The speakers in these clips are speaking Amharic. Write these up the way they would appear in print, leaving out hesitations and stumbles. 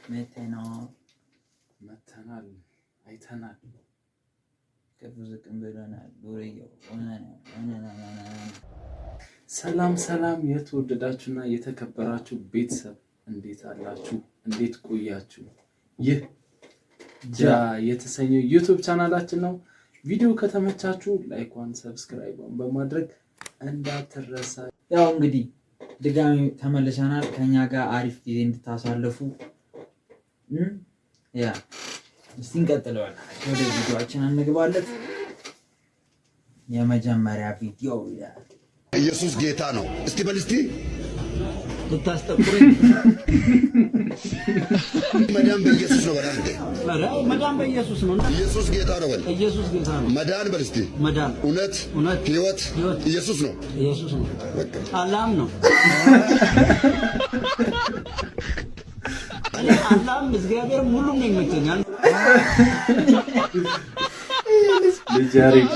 መተናል አይተናል ከፍዝቅም ብለናል ዱርዬው ሰላም ሰላም የተወደዳችሁና የተከበራችሁ ቤተሰብ እንዴት አላችሁ? እንዴት ቆያችሁ? ይህ ጃ የተሰኘው ዩቲዩብ ቻናላችን ነው። ቪዲዮ ከተመቻችሁ ላይክዋን ሰብስክራይብን በማድረግ እንዳትረሳ። ያው እንግዲህ ድጋሚ ተመልሰናል። ከኛ ጋር አሪፍ ጊዜ እንድታሳልፉ እስቲ እንቀጥለዋለን። ወደ ቪዲዮአችን እንግባለን። የመጀመሪያ ቪዲዮ ይላል ኢየሱስ ጌታ ነው። እስቲ በል እስቲ ተታስተቁረኝ መዳን በኢየሱስ ነው። በላንተ መዳን በኢየሱስ ነው። ኢየሱስ ጌታ ነው። በል ኢየሱስ ጌታ ነው። መዳን በል እስቲ መዳን እውነት ህይወት ኢየሱስ ነው። ኢየሱስ ነው። አላም ነው። አላም እግዚአብሔር ሁሉም ነው የሚመቸኛል። ለጃሬድ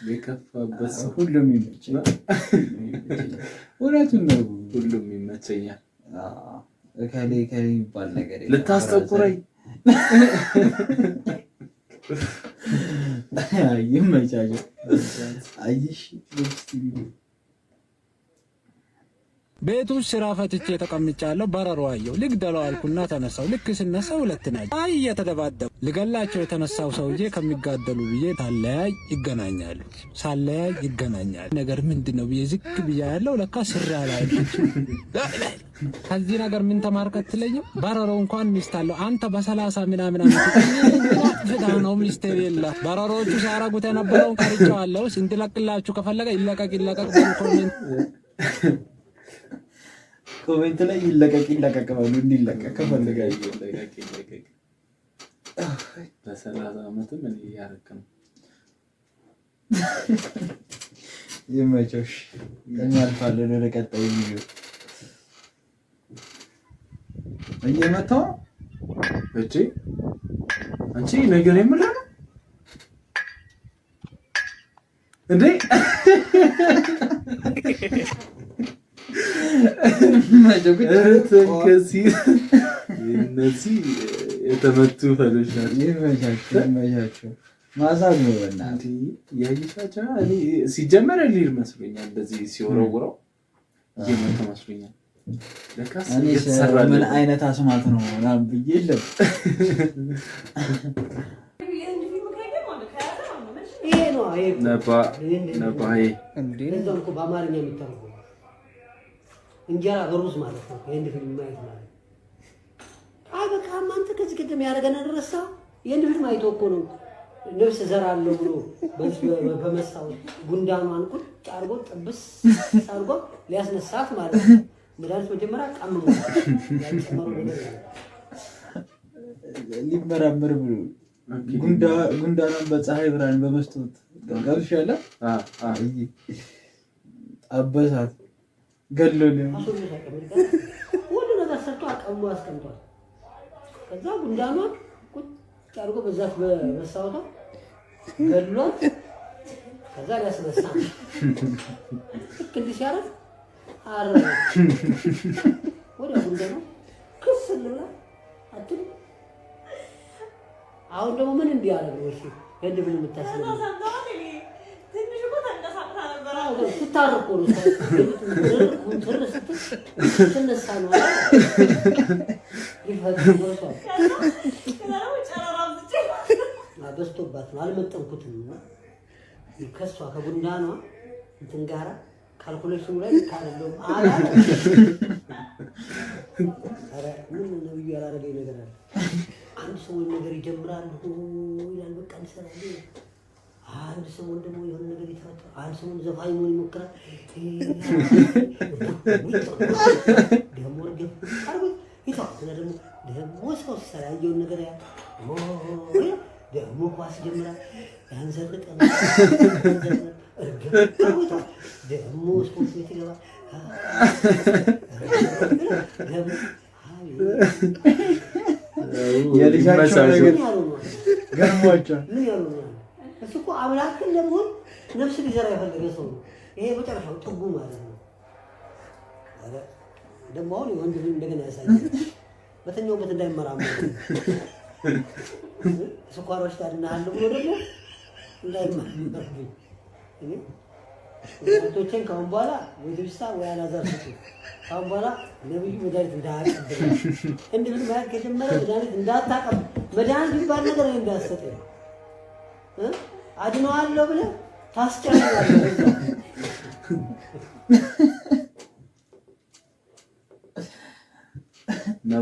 የከፋበት ሁሉም ይመቸኛል። እውነቱን ነው። ሁሉም ይመቸኛል። ከሌ የሚባል ነገር ልታስጠቁረኝ ይመቻቸው። አይሽ ቤቱ ስራ ፈትቼ ተቀምጫለሁ። በረሮ አየሁ። ልግደለው አልኩና ተነሳው። ልክ ስነሳ ሁለት ናቸው። አይ እየተደባደቡ ልገላቸው የተነሳው ሰውዬ ከሚጋደሉ ብዬ ሳለያይ ይገናኛሉ። ነገር ምንድነው ብዬ ዝቅ ብያ ያለው ለካ ስራ ላይ ከዚህ ነገር ምን ተማርክ አትለኝም? በረሮ እንኳን ሚስት አለው። አንተ በ30 ምናምን ፍታ ነው ሚስት የሌለ። በረሮቹ ሲያረጉት የነበረውን ቀርጬዋለሁ። እንድለቅላችሁ ከፈለገ ይለቀቅ በኮሜንት ላይ ይለቀቅ ባሉ እንዲለቀቅ ከፈለጋችሁ ይለቀቅ። በ30 ዓመት ምን ያረክ ነው? ይመቸሽ። እናልፋለን ወደ ቀጣዩ ቪዲዮ። እየመጣው አንቺ ነገር የምለው እንዴ እነዚህ የተመቱ ፈሎች ናቸው። ይመቻቸው። ማሳብ ነው በእናትህ ያይሻቸው። እኔ ሲጀመር ሊር መስሎኛል። እንደዚህ ሲወረውረው እየመታ መስሎኛል። ለካስ ምን አይነት አስማት ነው ምናምን ብዬ የለም። ነባዬ በአማርኛ የሚተረጎም እንጀራ በሩዝ ማለት ነው። የህንድ ፊልም ማየት ማለት አይ በቃ አንተ ከዚህ ቀደም ያደረገን ረሳ። የህንድ ፊልም አይቶ እኮ ነው ነፍስ ዘራለሁ ብሎ በመስታወት ጉንዳኗን ቁጭ አድርጎ ጥብስ አድርጎ ሊያስነሳት ማለት ነው። መድኃኒት መጀመሪያ ቀምሞ ያጨመረው ነገር ሊመራመር ብሎ ጉንዳኗን በፀሐይ ብርሃን በመስታወት ገብሻለ አበሳት ገሎኝ ሁሉ ነገር ሰርቶ አቀሙ አስቀምጧል። ከዛ ጉንዳኗን ቁጭ አድርጎ በዛት በመስታወቷ ገሎት ከዛ ሊያስነሳ ልክ እንዲህ ሲያረግ አረገ። ወዲያ ጉንዳኗ ክስል ብላ አትል። አሁን ደግሞ ምን እንዲያደርግ ነው? እሺ እንደ ምን የምታስበው ስታርቁ ነው ትነሳ ነው በስቶባት ነው። አልመጠንኩትም። ከሷ ከጉንዳኗ እንትን ጋራ ካልኩሌሽኑ ላይ ካለው ምን ነብዩ ያላረገኝ ነገር አለ። አንድ ሰው ነገር ይጀምራል ይላል፣ በቃ እንሰራለን። አንድ ሰው ደግሞ የሆነ ነገር ይተፈጠራል። አንድ ሰው ዘፋኝ መሆን ይሞክራል። ደግሞ ወርገፍ አርጎ ይተዋል። ደግሞ ሰው ሲሰራየው ነገር ያ ደግሞ ኳስ ጀምራል። ያንዘርቀ ደግሞ ስፖርት ቤት ይገባል። የልጃቸው ነገር ገርሟቸዋል። እሱ እኮ አምላክን ለመሆን ነፍስ ሊዘራ የፈለገ ሰው ነው። ይሄ መጨረሻው ጥጉ ማለት ነው። አረ ደግሞ አሁን ወንድ እንደገና ያሳያል። በተኛውበት እንዳይመራመር ስኳር በሽታ አድናለሁ ብሎ ደግሞ እንዳይመራመር እኔ ቶቼን ካሁን በኋላ ወይ ድርሳ ወይ አላዛር ካሁን በኋላ ነብዩ መድኃኒት እንዳያቀብል እንዲህ ማለት ከጀመረ መድኃኒት እንዳታቀብል መድኃኒት የሚባል ነገር እንዳያሰጠኝ አድነዋለሁ ብለህ ታስጨርሳለህ።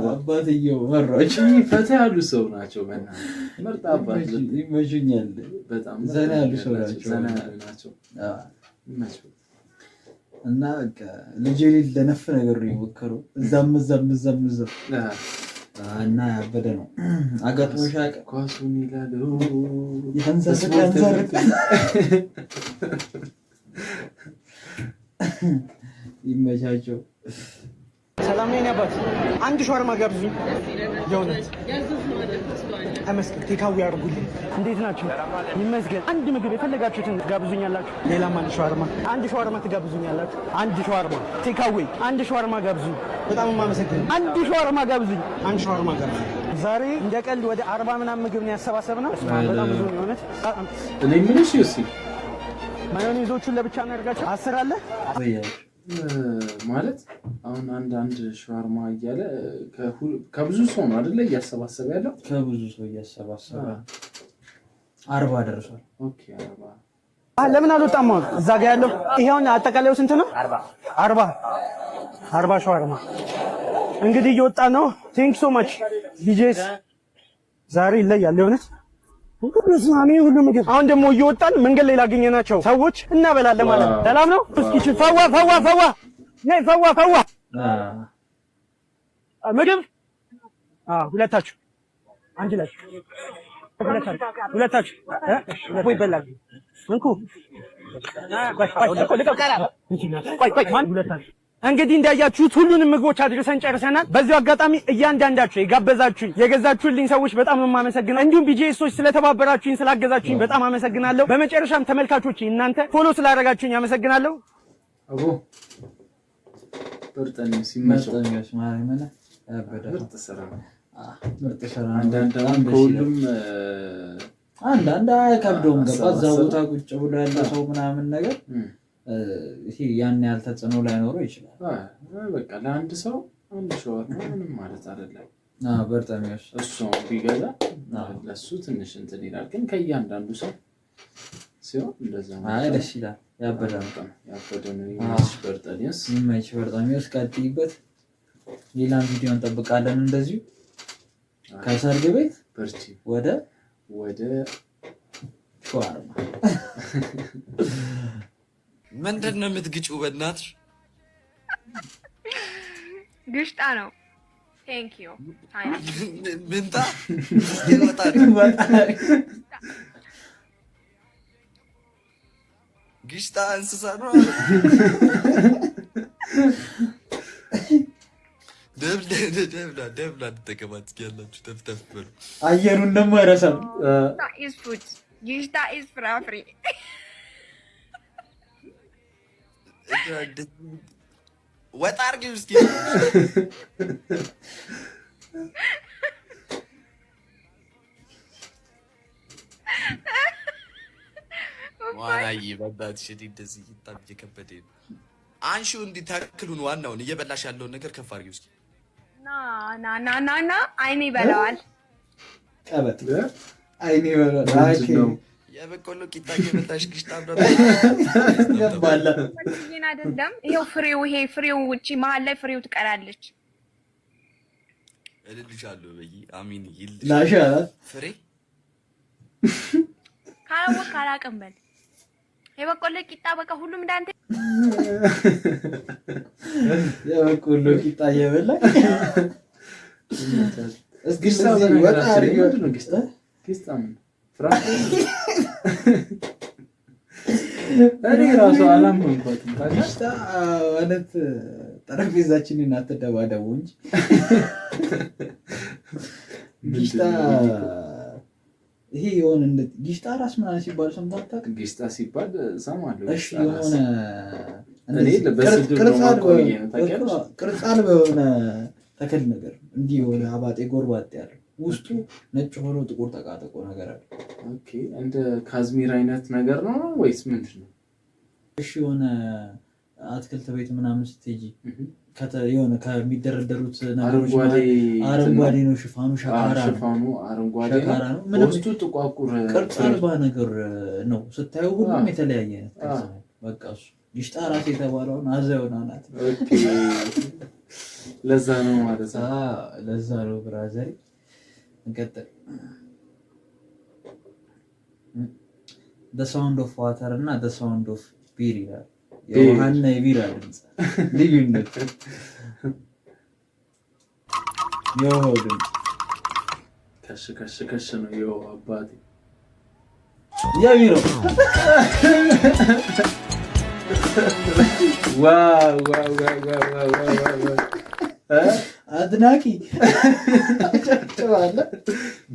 አባትየው መራጭ ፈታ ያሉ ሰው ናቸው። ምርጥ አባት ይመቹኛል። በጣም ዘና ያሉ ሰው ናቸው። እና ልጅ ለነፍ ነገር ነው የሞከረው እዛም እና ያበደ ነው። አጋጥሞሽ አያውቅም? ኳሱን ይላል ያንዘርቅ ይመቻቸው። ሰላም ነኝ አባት። አንድ ሻወርማ ጋብዙኝ። የእውነት ተመስገን። ቴካዊ ያርጉልኝ። እንዴት ናችሁ? ይመስገን። አንድ ምግብ የፈለጋችሁትን ጋብዙኛላችሁ። ሌላም አንድ ሻወርማ ትጋብዙኛላችሁ። አንድ ሻወርማ ቴካዊ፣ አንድ ሻወርማ ጋብዙኝ። በጣም የማመሰግነው። አንድ ሻወርማ ጋብዙኝ። ዛሬ እንደ ቀልድ ወደ 40 ምናምን ምግብ ነው ያሰባሰብነው። በጣም ብዙ ነው የእውነት። እኔ ምንሽ እሺ፣ ማዮኔዞቹን ለብቻ ነው ያደርጋችሁ። 10 አለ ማለት አሁን አንድ ሻወርማ እያለ ከብዙ ሰው ነው አይደለ እያሰባሰበ ያለው? ከብዙ ሰው እያሰባሰበ 40 ደርሷል። ኦኬ 40 ለምን አልወጣም? እዛ ጋር ያለው ይሄውን አጠቃላዩ ስንት ነው? 40 ሻወርማ እንግዲህ እየወጣ ነው። ቴንክ ሶ ማች ዲጄስ። ዛሬ ይለያል የእውነት ሁሉ ምግብ። አሁን ደግሞ እየወጣን መንገድ ላይ ላገኘናቸው ሰዎች እናበላለን ማለት ነው። ሰላም ነው። እስኪ ፈዋ ነይ ፈዋ ምግብ ሁለታችሁ አንድ ላይ ሁለታችሁ ወይ ይበላል እንኩ እንግዲህ እንዳያችሁት ሁሉንም ምግቦች አድርሰን ጨርሰናል። በዚሁ አጋጣሚ እያንዳንዳችሁ የጋበዛችሁኝ የገዛችሁልኝ ሰዎች በጣም ነው የማመሰግነው። እንዲሁም ቢጂኤሶች ስለተባበራችሁኝ ስላገዛችሁኝ በጣም አመሰግናለሁ። በመጨረሻም ተመልካቾች እናንተ ፎሎ ስላደረጋችሁኝ አመሰግናለሁ። አቦ በርጠኝ ሲመቸው ምርጥ ስራ ሁሉም አንዳንድ አይከብደውም። ገባ እዛ ቦታ ቁጭ ብሎ ያለ ሰው ምናምን ነገር ይሄ ያን ያህል ተጽዕኖ ላይኖረው ይችላል። በቃ ለአንድ ሰው አንድ ሻወርማ ምንም ማለት አይደለም። በርጠሚያስ እሱ ቢገዛ ለሱ ትንሽ እንትን ይላል፣ ግን ከእያንዳንዱ ሰው ሲሆን እንደዛ ነው። ደስ ይላል። ያበደ ነው። በርጠሚያስ ይመች። በርጠሚያስ ቀጥይበት። ሌላም ቪዲዮ እንጠብቃለን እንደዚሁ ከሰርግ ቤት በርቺ ወደ ሻወርማ ምንድን ነው የምትግጪው? በእናትሽ ግሽጣ ነው። ቴንክ ዩ ምንታ ግሽጣ እንስሳ ነው። ደብላ ተቀማጥ ያላችሁ ተፍተፍ በሉ። አየሩን ደግሞ አይረሳም። ግሽጣ ኢዝ ፍራፍሬ ወጣ አድርጊው እስኪ። ዋናዬ በእናትሽ እንደዚህ በጣም እየከበደኝ ነው። አንሺው እንዲህ ታክሉን ዋናውን እየበላሽ ያለውን ነገር ከፍ አድርጊው እስኪ። ና አይኔ ይበላዋል። ቀበጥ አይኔ ይበላዋል። የበቆሎ ቂጣ እየበላሽ ግሽጣ ገባላ ይሄን አይደለም። ይሄው ፍሬው ፍሬው ውጪ መሀል ላይ ፍሬው ትቀራለች። እልልሻለሁ በይ አሚን ይልሽ ላሻ ፍሬ ካላወቅ አላውቅም በል። የበቆሎ ቂጣ በቃ ሁሉም እንዳንተ የበቆሎ ቂጣ እየበላ እስኪ ወጣ አድርጊው ነው ግሽጣ ምን ፍራፍሬ እኔ ራሱ አላመንኳትም። ግሽጣ ማለት ጠረጴዛችንን አትደባደቡ እንጂ ግሽጣ ይሄ የሆነ ጊሽጣ ራስ ምናምን ሲባል ሰምተህ አታውቅም? ጊሽጣ ሲባል ሰማለሁ። እሺ የሆነ ቅርጽ አልባ የሆነ ተክል ነገር እንዲህ የሆነ አባጤ ጎርባጤ ያለው ውስጡ ነጭ ሆኖ ጥቁር ጠቃጠቆ ነገር አለ። ኦኬ እንደ ካዝሚር አይነት ነገር ነው ወይስ ምንድን ነው? እሺ የሆነ አትክልት ቤት ምናምን ስትሄጂ የሆነ ከሚደረደሩት ነገሮች አረንጓዴ ነው ሽፋኑ፣ ሸካራ ነው። ምንም ውስጡ ጥቋቁር ቅርጽ አልባ ነገር ነው። ስታየው ሁሉም የተለያየ አይነት ቅርጽ ነው። በቃ እሱ ጊሽጣ ራስ የተባለውን አዛዩን አናት። ለዛ ነው ማለት ነው። ለዛ ነው ብራዘር። እንቀጥል። the sound of water እና the sound of beer ይላል። የውሃና የቢራ ድምፅ ልዩነት። የውሃው ድምፅ ከሽ ከሽ ከሽ ነው። የውሃ አባቴ የቢራው ዋው አድናቂ ጨብጨባለ።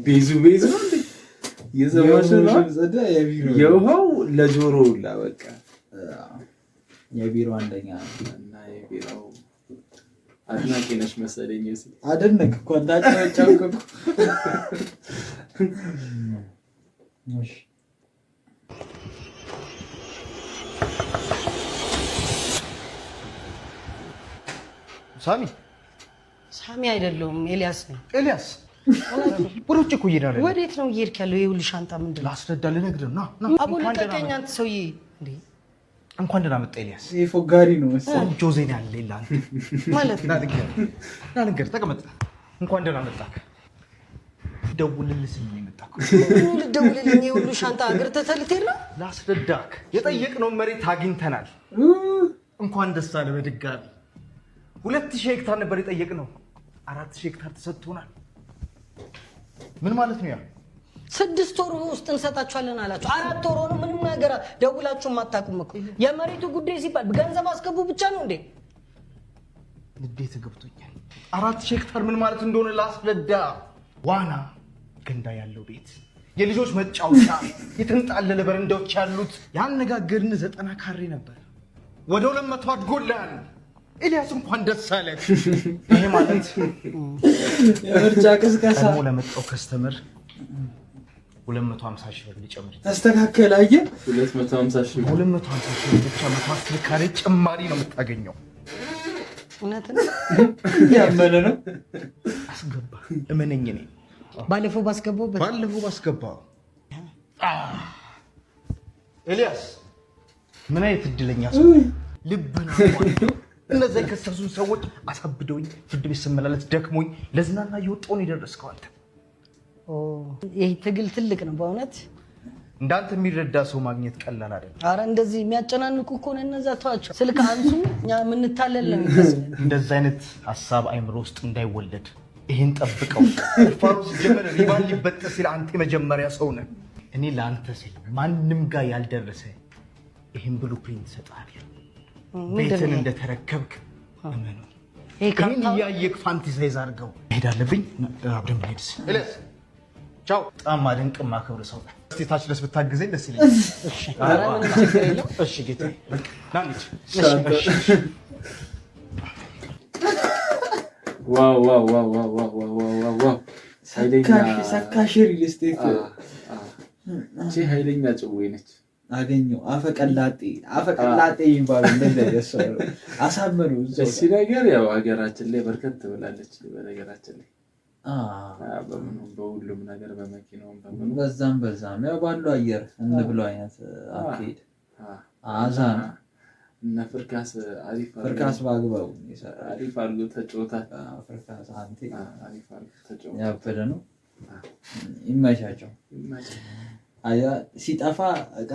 ቤዙ ነው እንዴ? የዘማሽ ነው። የውሃው ለጆሮ ሁላ በቃ የቢራው አንደኛ እና የቢራው አድናቂ ነሽ መሰለኝ። አደነቅ እኮ እንዳጨበጨብኩ እኮ። እሺ ሳሚ አይደለሁም፣ ኤልያስ ነኝ። ኤልያስ ወደ ውጭ እኮ እየሄድን አይደል? ወዴት ነው እየሄድክ ያለው? ይኸውልህ ሻንጣ ምንድን ነው? ላስረዳ ልነግርህ ነው። አቦ ልቀቀኝ አንተ ሰውዬ። እንዴ እንኳን ደህና መጣ ኤልያስ። ይሄ ፎጋሪ ነው መሰለኝ። ጆዜን ያለ ይላል ማለት ነው። ናንገር ተቀመጥ። እንኳን ደህና መጣ። ደውልልህ ስል ነው የመጣኩ። ምን ልደውልልኝ? ይኸውልህ ሻንጣ እግር ተተልቴር ነው። ላስረዳክ፣ የጠየቅነውን መሬት አግኝተናል። እንኳን ደስ አለ በድጋሚ። 2000 ሄክታር ነበር የጠየቅነው፣ 4000 ሄክታር ተሰጥቶናል። ምን ማለት ነው? ያ 6 ወር ውስጥ እንሰጣችኋለን አላችሁ። 4 ወር ሆኖ ምንም ነገር ደውላችሁም አታውቁም እኮ። የመሬቱ ጉዳይ ሲባል ገንዘብ አስገቡ ብቻ ነው እንዴ? ንዴት ገብቶኛል። 4000 ሄክታር ምን ማለት እንደሆነ ላስረዳ። ዋና ገንዳ ያለው ቤት፣ የልጆች መጫወቻ፣ የተንጣለለ በረንዳዎች ያሉት። ያነጋገርን 90 ካሬ ነበር፣ ወደ 200 አድጎልሃል። ኤልያስ እንኳን ደስ አለህ። ይሄ ማለት የምርጫ ቅስቀሳ ደግሞ ለመጣው ከስተመር 250 ሺህ ብር ሊጨምር ተስተካከለ። አየህ 250 ሺህ 250 ሺህ ብቻ 110 ካሬ ጭማሪ ነው የምታገኘው። እውነት ነው ያመነ ነው። አስገባ እመነኝ። እኔ ባለፈው ባስገባው ኤልያስ ምን አይነት እድለኛ ሰው ልብና እነዛ የከሰሱን ሰዎች አሳብደውኝ ፍርድ ቤት ስመላለስ ደክሞኝ ለዝናና እየወጣሁ ነው የደረስከው አንተ። ይሄ ትግል ትልቅ ነው በእውነት። እንዳንተ የሚረዳ ሰው ማግኘት ቀላል አይደለም። አረ እንደዚህ የሚያጨናንቁ እኮ ነው እነዛ። ተዋቸው፣ ስልክ አንሱ። እኛ የምንታለል ነው የሚመስለን። እንደዛ አይነት ሀሳብ አይምሮ ውስጥ እንዳይወለድ ይሄን ጠብቀው። ፋሩ ሲጀመር ሪባን ሊበጠስ ሲል አንተ የመጀመሪያ ሰው ነህ። እኔ ለአንተ ስል ማንም ጋር ያልደረሰ ይሄን ብሉፕሪንት እሰጥሃለሁ። ቤትን እንደተረከብክ እመኑ። ይሄን እያየክ ፋንቲሳይዝ አድርገው። መሄድ አለብኝ። አብረን ብንሄድስ? ኤልያስ ቻው። በጣም ማደንቅ ማከብር ሰው ነህ። እስቲ ታች ድረስ ብታግዘኝ ደስ ይለኛል። እሺ ኧረ ምንም ችግር የለም። እሺ ጌታዬ ና እንሂድ። ዋው ሰካሽ ሪል ስቴት ኃይለኛ ጭዌ ነች። አገኘው አፈቀላጤ የሚባለው እንደዚህ አሳመሩ። እዚህ ነገር ያው ሀገራችን ላይ በርከት ብላለች። በነገራችን ላይ በሁሉም ነገር በመኪናውም በዛም ያው ባለው አየር እንብለው አይነት አካሄድ አዛ ነው። እና ፍርካስ በአግባቡ አሪፍ አድርጎ ተጫውታል። ፍርካስ አንቴ አሪፍ አድርጎ ተጫውታል። ያበደ ነው። ይመቻቸው። አያ ሲጠፋ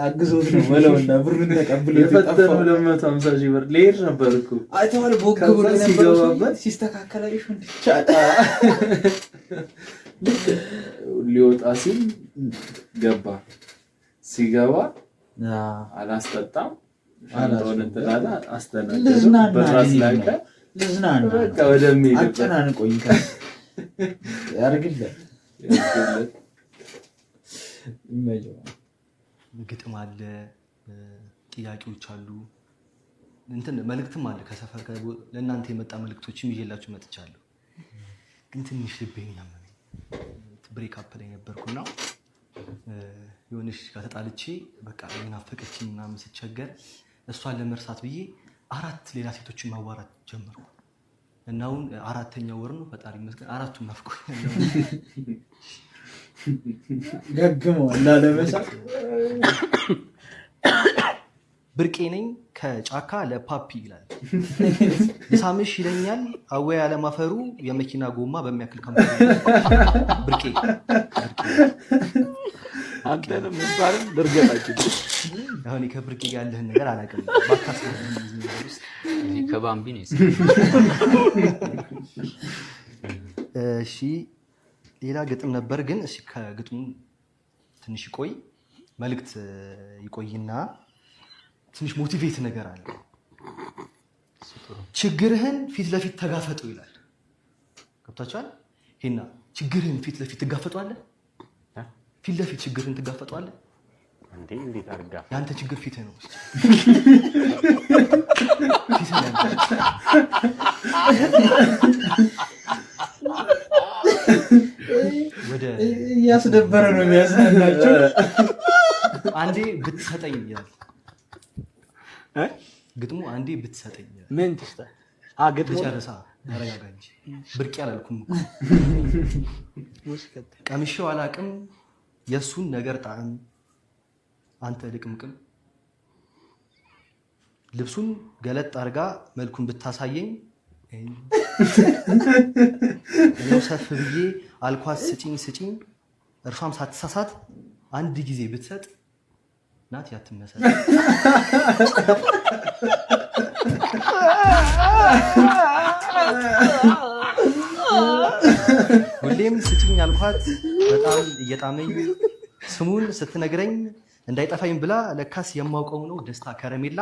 አግዞት ነው በለውና ብሩን ተቀብሎ የፈጠረው 250 ሺህ ብር ሌር ነበር እኮ አይተዋል። ቦክ ብሎ ሲገባበት ሲስተካከል አይሽ እንድቻጣ ሊወጣ ሲል ገባ። ሲገባ አላስጠጣም። ሻንጣውን እንትላላ አስተናገደ። በራስ ላይ ልዝናና በቃ ወደሚል አጨናንቆኝ ያርግለት። ግጥም አለ ጥያቄዎች አሉ እንትን መልእክትም አለ ከሰፈር ለእናንተ የመጣ መልእክቶችም ይዤላችሁ መጥቻለሁ ግን ትንሽ ልቤን ያመመኝ ብሬክ አፕ ላይ ነበርኩና የሆነሽ ከተጣልቼ በቃ የናፈቀችኝ ምናምን ስቸገር እሷን ለመርሳት ብዬ 4 ሌላ ሴቶችን ማዋራት ጀመርኩ እና አሁን 4ኛው ወር ነው ፈጣሪ ይመስገን 4ቱም ናፍቆኛል ገግሞ እንዳለበሳ ብርቄ ነኝ ከጫካ ለፓፒ ይላል ሳምሽ ይለኛል አወይ አለማፈሩ የመኪና ጎማ በሚያክል ካምፓኒ ብርቄ አንተንም እንባልን ድርገታችን አሁን ከብርቄ ጋር ያለህን ነገር አላውቅም ባካስ ከባምቢ ነው እሺ ሌላ ግጥም ነበር ግን እሺ ከግጥሙ ትንሽ ይቆይ መልእክት ይቆይና ትንሽ ሞቲቬት ነገር አለ ችግርህን ፊት ለፊት ተጋፈጡ ይላል ገብታችኋል ሄና ችግርህን ፊት ለፊት ትጋፈጧለህ ፊት ለፊት ችግርህን ትጋፈጧለህ እንዴ እንዴት አርጋ ያንተ ችግር ፊትህ ነው ፊትህ ነው ወደ ያስደበረ ነው የሚያስናናቸው አንዴ ብትሰጠኝ ይላል ግጥሙ አንዴ ብትሰጠኝ ምን ትስታ ግጥሙ ጨርሳ አረጋጋ እንጂ ብርቅ ያላልኩም ቀምሼው አላቅም የሱን ነገር ጣዕም አንተ ልቅምቅም ልብሱን ገለጥ አርጋ መልኩን ብታሳየኝ ነው ሰፍ ብዬ አልኳት ስጪኝ እርሷም ሳትሳሳት አንድ ጊዜ ብትሰጥ ናት ያትመሰል ሁሌም ስጪኝ አልኳት በጣም እየጣመኝ ስሙን ስትነግረኝ እንዳይጠፋኝ ብላ ለካስ የማውቀው ነው ደስታ ከረሜላ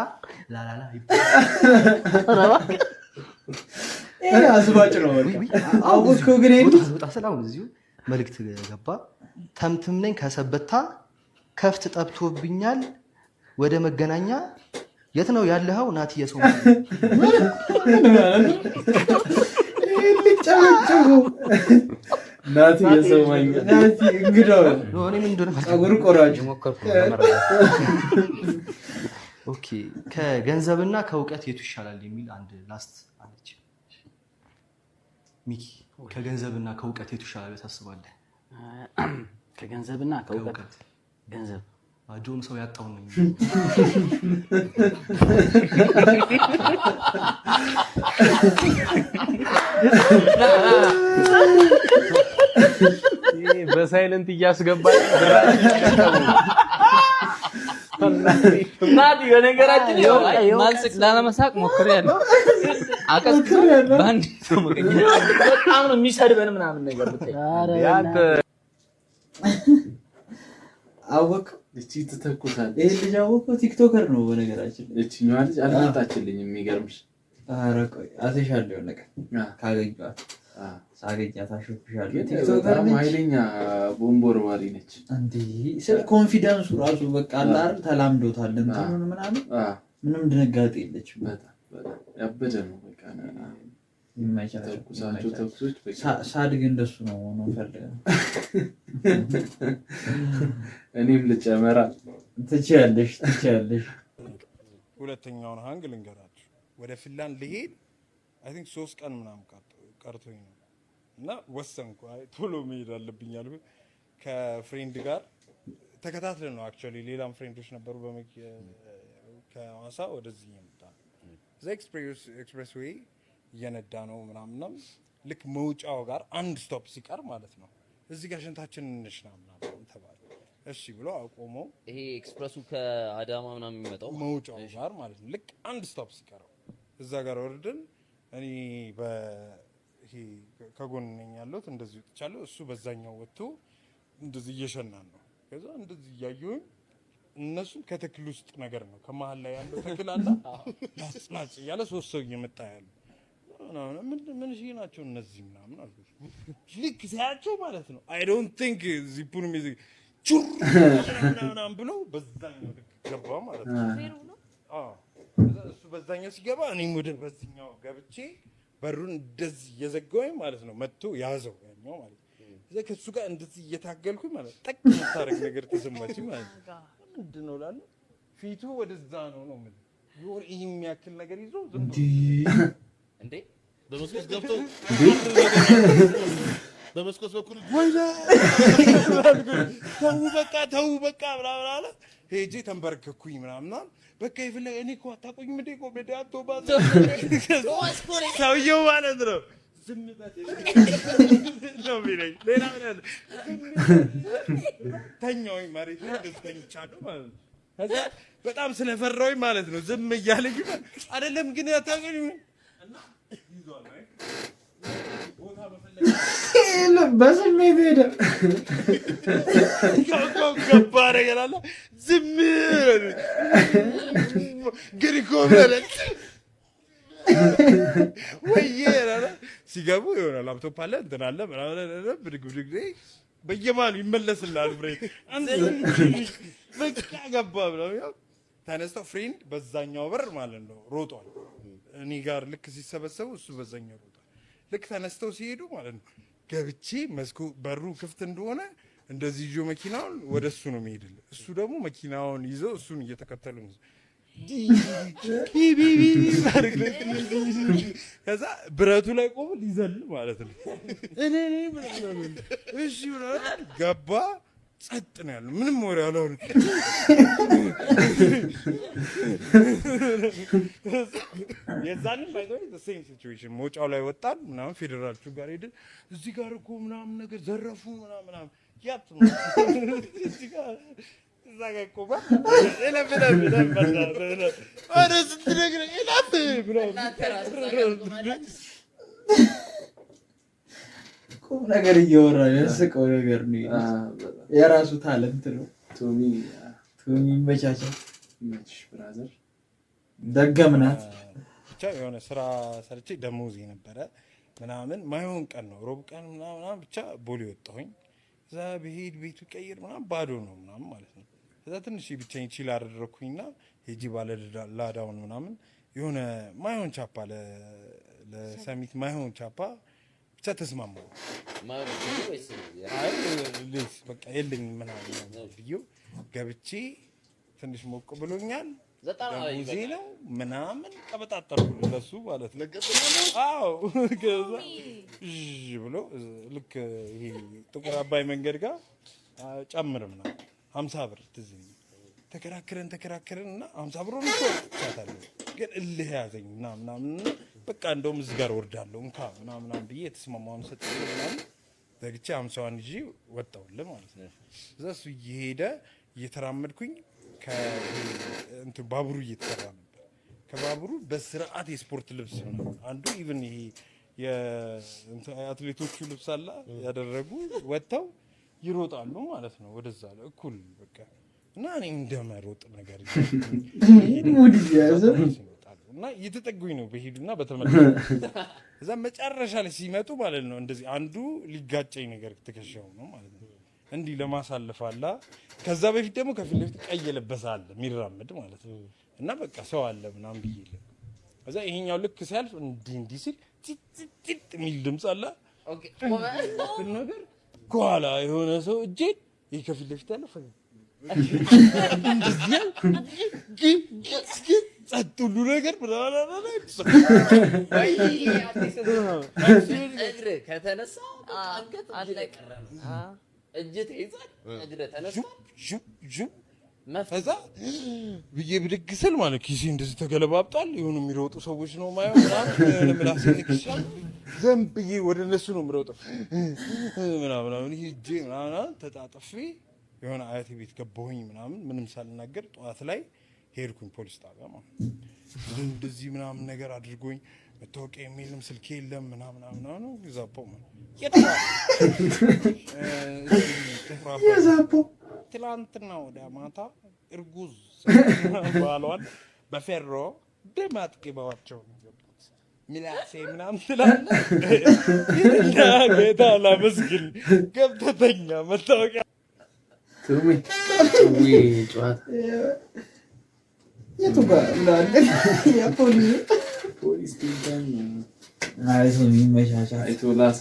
ላላላ ይባላል አስባጭ ነው አውቆ ግን ወጣ ሰላም እዚሁ መልእክት ገባ ተምትም ነኝ ከሰበታ ከፍት ጠብቶብኛል ወደ መገናኛ የት ነው ያለኸው ናቲ የሰው ናቲ የሰው ማኛ ናቲ እንግዳው ነው እኔ ምን እንደሆነ ጸጉር ቆራጭ ሞከርኩ ኦኬ ከገንዘብና ከእውቀት የቱ ይሻላል የሚል አንድ ላስት አለች ሚኪ ከገንዘብና ከእውቀት የቱ ይሻላል ታስባለህ ከገንዘብና ከእውቀት ገንዘብ አጆን ሰው ያጣው ነው በሳይለንት እያስገባኝ ናዲ በነገራችን ማልስቅ ላለመሳቅ ሞክሬያለሁ አቀጥኩ ባንዲ ሰው መገኘ በጣም ነው የሚሰድበን ምናምን ነገር ብታይ ያንተ አወቅ እቺ ተተኩሳለች ይሄ ልጅ አወቀው ቲክቶከር ነው በነገራችን እቺኛዋ ልጅ አልመጣችልኝ የሚገርምሽ ኧረ ቆይ አትሻለሁ ነገር ካገኘኋት ሳገኛት አሾፍሻለሁ ቲክቶከር ነች ኃይለኛ ቦምቦር ዋሪ ነች እንዴ ስለ ኮንፊደንሱ ራሱ በቃ አላር ተላምዶታል እንትኑን ምናምን ምንም ድንጋጤ የለችም በጣም ያበደ ነው በቃ የማይቻላቸው ተኩሶች ሳድግ እንደሱ ነው ነው ፈልገው እኔም ልጨመራ ትችያለሽ ሁለተኛውን ሃንግ ልንገራችሁ ወደ ፊንላንድ ልሄድ አይ ቲንክ 3 ቀን ምናምን ቀርቶኝ ነው እና ወሰንኩ ቶሎ መሄድ አለብኝ አልኩ ከፍሬንድ ጋር ተከታትለን ነው አክቹአሊ ሌላም ፍሬንዶች ነበሩ ከሐዋሳ ወደዚህ የመጣ ዘ ኤክስፕሬስ ዌይ እየነዳ ነው ምናምን ልክ መውጫው ጋር አንድ ስቶፕ ሲቀር ማለት ነው እዚህ ጋር ሽንታችንን እንሽና ምናምን ተባለ እሺ ብሎ አቆመው ይሄ ኤክስፕረሱ ከአዳማ ምናምን የሚመጣው መውጫው ጋር ማለት ነው ልክ አንድ ስቶፕ ሲቀረው እዛ ጋር ወርደን እኔ በይሄ ከጎን ነኝ ያለሁት እንደዚህ ወጥቻለሁ እሱ በዛኛው ወጥቶ እንደዚህ እየሸናን ነው ከዛ እንደዚህ እያየሁኝ እነሱ ከተክል ውስጥ ነገር ነው ከመሃል ላይ ያለው ተክል አለ ናጽ ያለ ሶስት ሰው እየመጣ ያለው ምን እሺ ናቸው እነዚህ ምናምን አልኩት ልክ ሲያቸው ማለት ነው አይ ዶንት ቲንክ ዚፑን ቹር ምናምን ብሎ በዛኛው ገባ ማለት ነው። አዎ እሱ በዛኛው ሲገባ እኔም ወደ በዚህኛው ገብቼ በሩን እንደዚህ እየዘጋሁኝ ማለት ነው። መጥቶ ያዘው ያኛው ማለት ነው። እዛ ከሱ ጋር እንደዚህ እየታገልኩኝ ማለት ጠቅ የምታረግ ነገር ተሰማችኝ ማለት ነው። ምንድን ነው እላለሁ። ፊቱ ወደዛ ነው ምን ይሁን ይሄ የሚያክል ነገር ይዞ ዝም እንዴ በመስኮት ገብቶ በመስኮት በኩል ተው በቃ ምናምን አለ። ሄጄ ተንበረከኩኝ ምናምን በቃ ይፈለ እኔ እኮ አታውቁኝም እንዴ ኮሜዲ አቶባዝ ሰውየው ማለት ነው። ዝም ነው ቢለኝ ሌላ ምን አለ ተኛውኝ መሬት ላይ ተኝቻለሁ ማለት ነው። ከዛ በጣም ስለፈራሁኝ ማለት ነው ዝም እያለኝ አይደለም ግን አታውቁኝም እና ይዟል ቦታ በፈለገ በስሜት ሄደ ገባ ነገር አለ ዝም ግን እኮ ማለት ወይዬ ሲገቡ የሆነ ላፕቶፕ አለ እንትን አለ ምናምን ብድግ በየማሉ ይመለስላል ብሬክ አንተ በቃ ገባ ብለው ተነስተው ፍሬንድ በዛኛው በር ማለት ነው ሮጧል። እኔ ጋር ልክ ሲሰበሰቡ እሱ በዛኛው ሮጧል። ልክ ተነስተው ሲሄዱ ማለት ነው ገብቼ በሩ ክፍት እንደሆነ እንደዚህ ይዞ መኪናውን ወደሱ ነው የሚሄድል። እሱ ደግሞ መኪናውን ይዞ እሱን እየተከተሉ ነው። ከዛ ብረቱ ላይ ቆሞ ሊዘል ማለት ነው። እኔ እሺ ገባ ጸጥ ነው ያለው። ምንም ወሬ አላወራም። የዛንም ባይዘው the same situation ሞጫው ላይ ወጣን ምናምን ፌደራሎቹ ጋር ሄድን። እዚህ ጋር እኮ ምናምን ነገር ዘረፉ ምናምን ያት ነው እዚህ ጋር እዛ ጋር ቆማ ለምን አረ ስትነግረ ኢላፍ ብሎ ቁም ነገር እያወራ ያስቀው ነገር ነው። የራሱ ታለንት ነው። ቶሚ መቻቻ ብራዘር ደገምናት ብቻ የሆነ ስራ ሰርቼ ደሞዝ ነበረ ምናምን ማይሆን ቀን ነው ሮብ ቀን ምናምን ብቻ ቦሌ ወጣሁኝ። እዛ በሄድ ቤቱ ቀይር ምናምን ባዶ ነው ምናምን ማለት ነው። እዛ ትንሽ ብቻዬን ቺል አደረኩኝና ሄጂ ባለ ላዳውን ምናምን የሆነ ማይሆን ቻፓ ለሰሚት ማይሆን ቻፓ ብቻ ተስማማው ማለት ወይስ አይ ልጅ በቃ የለኝም ምናምን ብዬው ገብቼ ትንሽ ሞቅ ብሎኛል። ደሞዜ ነው ምናምን ቀበጣጠርኩ ለሱ ማለት ነው። አዎ ከዛ ብሎ ልክ ይሄ ጥቁር አባይ መንገድ ጋር ጨምር ምናምን 50 ብር ትዝ ተከራከረንና 50 ብር ነው ተቻታለ። ግን እልህ ያዘኝ ምናምን በቃ እንደውም እዚህ ጋር ወርዳለሁ እንካ ምናምን ብዬ የተስማማውን ሰጥቼ ምናምን ዘግቼ 50ዋን ይዤ ወጣሁልህ ማለት ነው። እዛ እሱ እየሄደ እየተራመድኩኝ ከእንትን ባቡሩ እየተሰራ ነበር። ከባቡሩ በስርዓት የስፖርት ልብስ ነው አንዱ ኢቭን ይሄ የአትሌቶቹ ልብስ አላ ያደረጉ ወጥተው ይሮጣሉ ማለት ነው ወደዛ እኩል በቃ እና እኔ እንደመሮጥ ነገር ሙድ ያዘ እና እየተጠጉኝ ነው በሄዱና በተመለሱ እዛ መጨረሻ ላይ ሲመጡ ማለት ነው እንደዚህ አንዱ ሊጋጨኝ ነገር ተከሻው ነው ማለት ነው እንዲህ ለማሳለፍ አላ። ከዛ በፊት ደግሞ ከፊት ለፊት ቀይ የለበሰ አለ የሚራመድ ማለት ነው እና በቃ ሰው አለ ምናምን ብዬ እዛ ይሄኛው ልክ ሲያልፍ እንዲህ ሲል ጢጥ የሚል ድምፅ አለ። ኦኬ ነገር ከኋላ የሆነ ሰው እጄን ይሄ ከፊት ለፊት ያለ ፈገግ ጸጥ ሁሉ ነገር እግር ከተነሳ አንገት ላይ ቀረ ነው። እጅ ተይዟል እግር ተነሳ መፈዛ ብዬ ብድግ ስል ማለት ኪሴ እንደዚህ ተገለባብጣል። የሆኑ የሚሮጡ ሰዎች ነው ማየው ምናምን ምላሴ ንክሻል ዘም ብዬ ወደ እነሱ ነው የምሮጠው ምናምን ሂጄ ምናምን ተጣጥፌ የሆነ አያቴ ቤት ገባሁኝ ምናምን ምንም ሳልናገር ጠዋት ላይ ሄድኩኝ ፖሊስ ጣቢያ ማለት እንደዚህ ምናምን ነገር አድርጎኝ መታወቂያ የለም ስልክ የለም ምናምን ነው ይዛባው ማለት የዛባው ትላንትና ወደ ማታ እርጉዝ ባሏን በፌሮ ደማጥቂ ባዋቸው ሚላሴ ምናምን ትላለህ ጌታ ላመስግን ገብተተኛ መታወቂያ ቱሚ ጨዋታ የቱ ጋር እንዳለ ፖሊስ ቢንተን አይቶ የሚመቻቻ አይቶላስ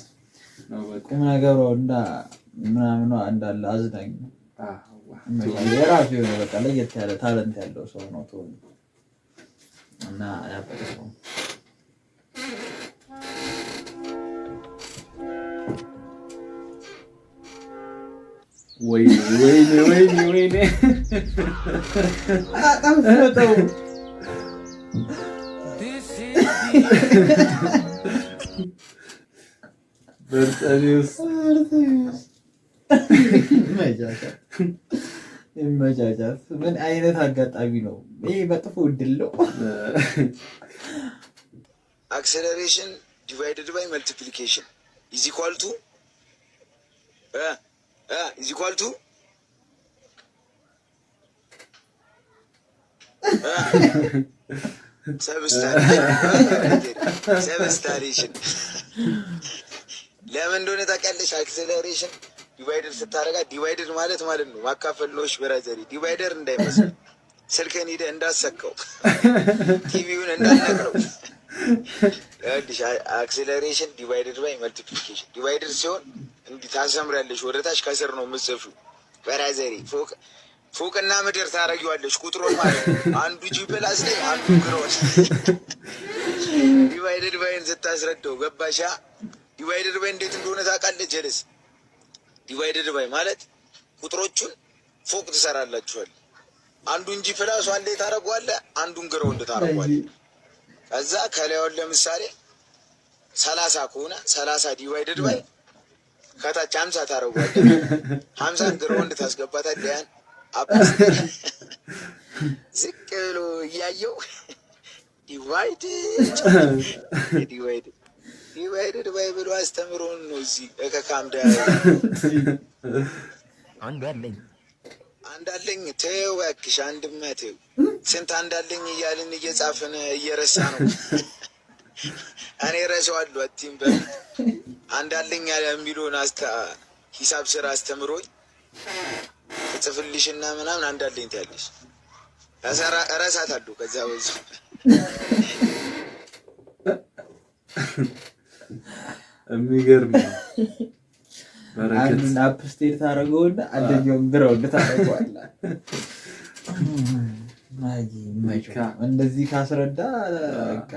ነው በቃ ቁም ነገሩ ምናምን እንዳለ አዝናኝ ነው። የራሱ የሆነ በቃ ለየት ያለ ታለንት ያለው ሰው ነው ቶኒ እና ያበረሰው ወይኔ አጣፈጠው በርጠኒውስ ይመቻቻት። ምን አይነት አጋጣሚ ነው ይሄ? መጥፎ እድል ነው። አክሰለሬሽን ዲቫይድድ ባይ መልቲፕሊኬሽን ኢዝ ኢኳል ቱ ሰብስታሬሽን። ለምን እንደሆነ ታውቂያለሽ? አክሰለሬሽን ዲቫይደር ስታረጋት ዲቫይደር ማለት ነው ማካፈል ነው። እሺ ብራዘሪ ዲቫይደር እንዳይመስል ስልክህን ሄደህ እንዳሰከው ቲቪውን እንዳነቅረው። ያልሽ አክሰለሬሽን ዲቫይደር ባይ መልቲፕሊኬሽን። ዲቫይደር ሲሆን እንዲህ ታሰምራለሽ፣ ወደ ታች ከስር ነው የምትጽፊው። ብራዘሪ ፎቅና ምድር ታረጊዋለሽ ቁጥሩን ማለት ነው። አንዱ ጂ ፕላስ ላይ አንዱ ግሮስ ዲቫይደር ባይን ስታስረዳው ገባሻ? ዲቫይደር ባይ እንዴት እንደሆነ ታውቃለህ ጀለስ? ዲቫይደድ ባይ ማለት ቁጥሮቹን ፎቅ ትሰራላችኋል። አንዱን ጂ ፕላስ አንዴ ታረጋዋለህ፣ አንዱን ግራውንድ ታረጋዋለህ። ከዛ ከላዩን ለምሳሌ 30 ከሆነ 30 ዲቫይደድ ባይ ከታች 50 ታረጋዋለህ። 50 ግራውንድ ታስገባታለህ። ያን አባስ ዝቅ ብሎ እያየው ዲቫይደድ ባይ ብሎ አስተምሮን ነው። እዚህ ከካምዳ አንዳለኝ ተይው እባክሽ፣ አንድማ ተይው። ስንት አንዳለኝ እያልን እየጻፍን እየረሳ ነው። እኔ ረሳዋለሁ። አቲም በፊት አንዳለኝ ያለ የሚለውን ሂሳብ ስራ አስተምሮኝ ትጽፍልሽና ምናምን አንዳለኝ ትያለሽ፣ እረሳታለሁ። ከዛ በዙ የሚገርም ነው። አንዱን አፕስቴር ታደርገውና አንደኛውን ግራውንድ ታደርገዋለህ። እንደዚህ ካስረዳ በቃ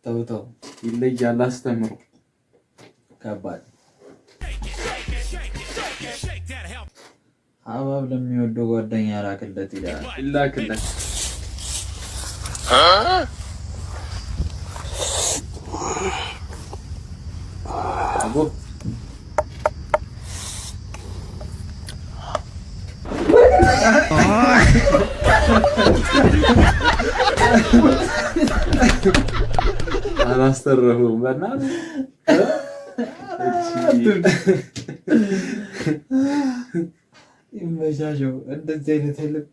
ተው ይለያል። አስተምሮ ከባድ ሀባብ ለሚወደው ጓደኛ ላክለት ይላል። ይላክለት አቦ አላስተረፉም በእናትህ ይመቻቸው። እንደዚህ አይነት የለም።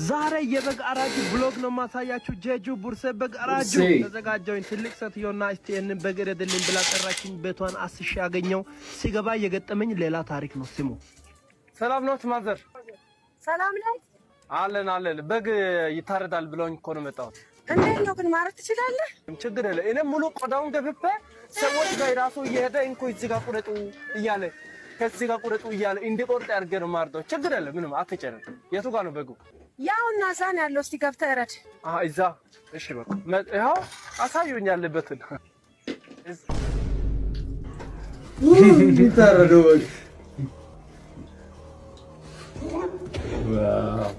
ዛሬ የበግ አራጁ ብሎግ ነው ማሳያችሁ። ጀጁ ቡርሴ በግ አራጁ ተዘጋጀውኝ። ትልቅ ሴትዮና እስቲ እንን በግ ረድልኝ ብላ ጠራችኝ። ቤቷን አስሽ ያገኘው ሲገባ የገጠመኝ ሌላ ታሪክ ነው። ስሙ። ሰላም ነው ማዘር? ሰላም ነው አለን። በግ ይታረዳል ብለውኝ እኮ ነው መጣሁት። እንዴት ነው ግን ማረድ ትችላለህ? ችግር የለ። እኔ ሙሉ ቆዳውን ገፍፌ ሰዎች ጋር ራሱ እየሄደ እንኮ እዚህ ጋር ቁረጡ እያለ ከዚህ ጋር ቁረጡ እያለ እንዲቆርጥ ያድርገ ነው ማርደው። ችግር የለ፣ ምንም አትጨነቅ። የቱ ጋር ነው በጉ? ያውና እዛ ነው ያለው። እስቲ ገብተህ እረድ። እዛ። እሺ በቃ ይኸው አሳዩኝ ያለበትን። ይታረደው በግ። ዋው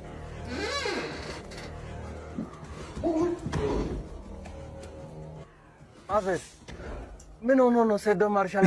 አቤት ምን ሆኖ ነው ሰዶ ማርሻል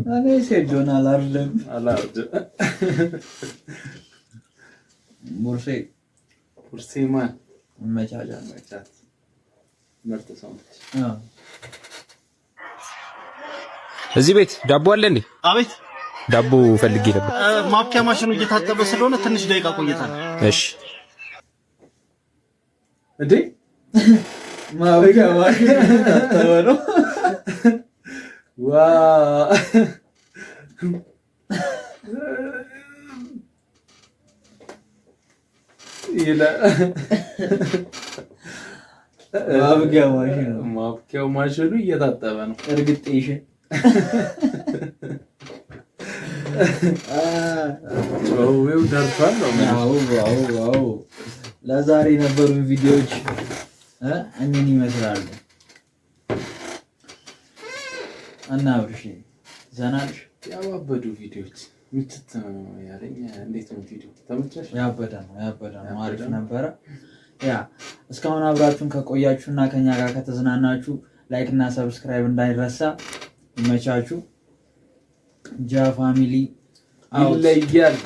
እኔ ሴዶን አላርድም። ቡርሴ ማን መቻቻት ምርጥ ሰው ነች። እዚህ ቤት ዳቦ አለ እንዴ? አቤት ዳቦ ፈልጌ ነበር። ማብኪያ ማሽኑ እየታጠበ ስለሆነ ትንሽ ደቂቃ ቆይታል። እሺ እንዴ ማብኪያ ማሽኑ እየታጠበ ነው? ዋው ማብኪያው ማሽኑ እየታጠበ ነው። እርግጤሽን ጨውው ደርሷል ነው። አዎ ለዛሬ የነበሩን ቪዲዮዎች እኔን ይመስላሉ እና አብርሽ ዘናልሽ ያባበዱ ቪዲዮዎች ምትት ያለኝ እንዴት ነው ቪዲዮ ተመቸሽ? ያበደ ነው አሪፍ ነበረ። ያ እስካሁን አብራችሁን ከቆያችሁና ከኛ ጋር ከተዝናናችሁ ላይክ እና ሰብስክራይብ እንዳይረሳ። ይመቻችሁ። ጃ ፋሚሊ ይለያል።